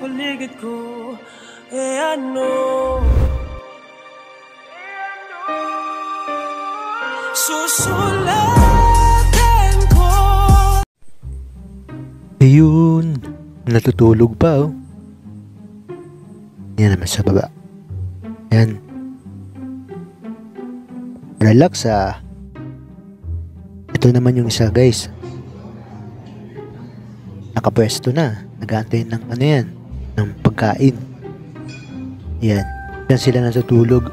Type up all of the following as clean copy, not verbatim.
paligid ko. Ano? Susulatin ko. Ayun, natutulog pa oh. Yan naman sa baba. Yan. Relax ah. Ito naman yung isa guys. Nakapwesto na. Nag-aantay ng ano yan, ng pagkain. Yan. Yan sila natutulog.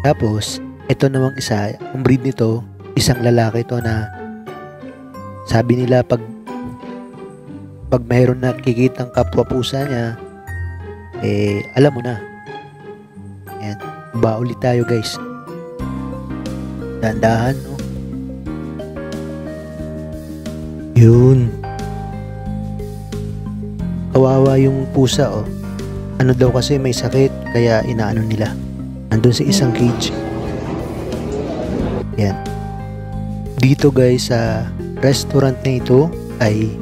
Tapos, ito namang isa, ang breed nito, isang lalaki to na sabi nila pag mayroon nakikitang kapwa pusa niya, alam mo na. Yan. Ba ulit tayo guys. Dahan-dahan, no? Yun. Kawawa yung pusa, oh. Ano daw kasi may sakit, kaya inaano nila. Nandun sa isang cage. Yan. Dito guys, sa restaurant na ito ay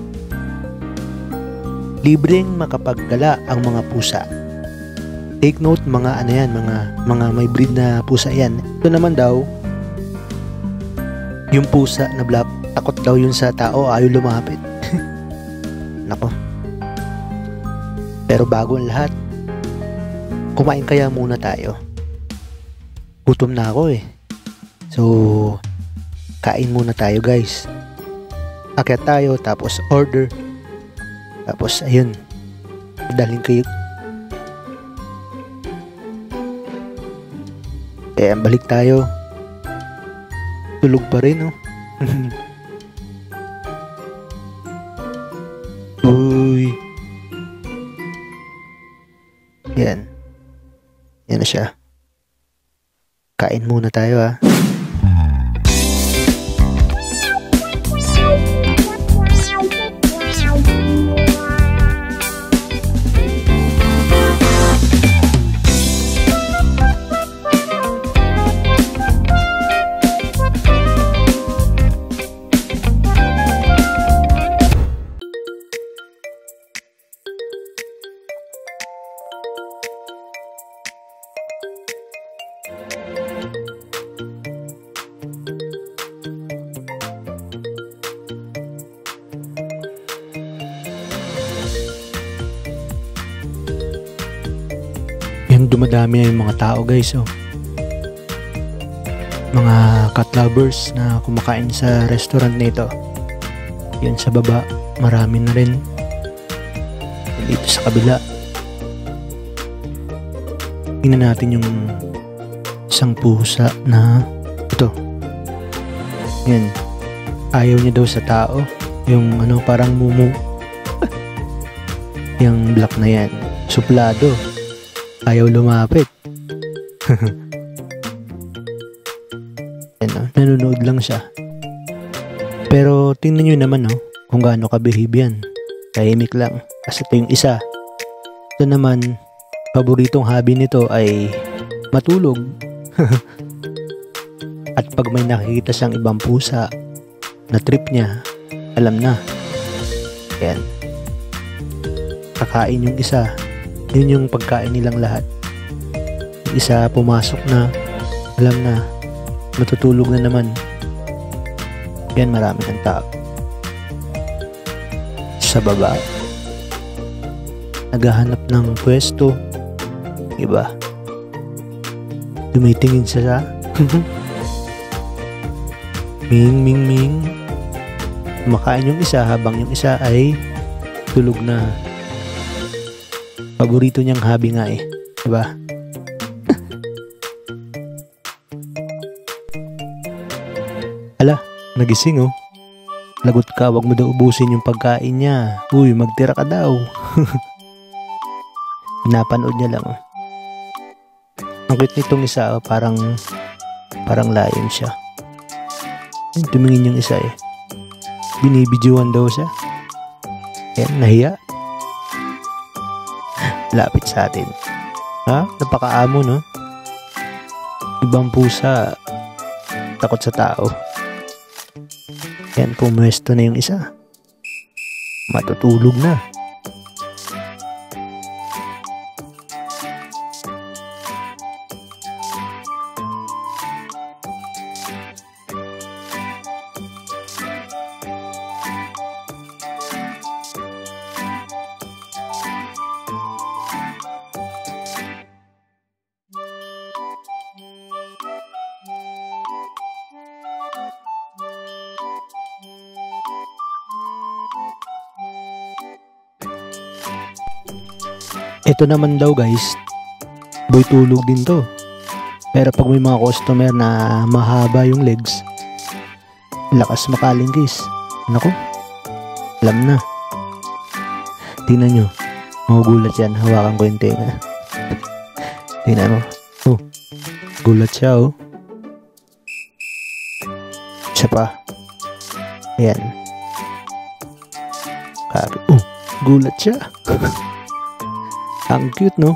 libreng makapaggala ang mga pusa. Take note, mga ano yan, mga may breed na pusa yan. Ito naman daw, yung pusa na black, takot daw yun sa tao, ayaw lumapit. Nako. Pero bago ang lahat, kumain kaya muna tayo. Gutom na ako eh. So, kain muna tayo guys. Akyat tayo, tapos order. Tapos ayun, dalhin kayo. Balik tayo. Tulog pa rin, oh. Uy. Yan. Yan na siya. Kain muna tayo, ah. Dumadami na yung mga tao guys, oh. Mga cat lovers na kumakain sa restaurant nito. Yun sa baba, marami na rin. Dito sa kabila, tingnan natin yung isang pusa na ito. Yan. Ayaw niya daw sa tao. Yung ano, parang mumu. Yung black na yan, suplado. Ayaw lumapit. Ano, nanonood lang siya. Pero tingnan nyo naman, no, kung gaano kabihib yan. Tahimik lang. Kasi ito yung isa. Ito naman, paboritong hobby nito ay matulog. At pag may nakikita siyang ibang pusa na trip niya, alam na. Yan. Kakain yung isa. Yun yung pagkain nilang lahat. Yung isa pumasok na, alam na, matutulog na naman. Yan, marami ng tao. Sa baba, naghahanap ng pwesto. Iba, tumitingin siya. Ming, ming, ming. Kumakain yung isa habang yung isa ay tulog na. Paborito niyang hobby nga eh. Diba? Ala, nagising oh. Lagot ka, wag mo daw ubusin yung pagkain niya. Uy, magtira ka daw. Pinapanood niya lang oh. Ang cute nitong isa oh, parang lion siya. Tumingin yung isa eh. Binibidyoan daw siya. Yan, nahiya. Lapit sa atin. Ha? Napakaamo, no? Ibang pusa takot sa tao. Yan, pumwesto na yung isa. Matutulog na. Ito naman daw guys, boy tulog din to. Pero pag may mga customer na mahaba yung legs, lakas makalingkis. Naku, alam na. Tingnan nyo, magugulat yan. Hawakan ko yung tenga. Tingnan mo. Oh, gulat siya oh. Siya pa. Ayan. Oh, gulat siya. Ang cute no?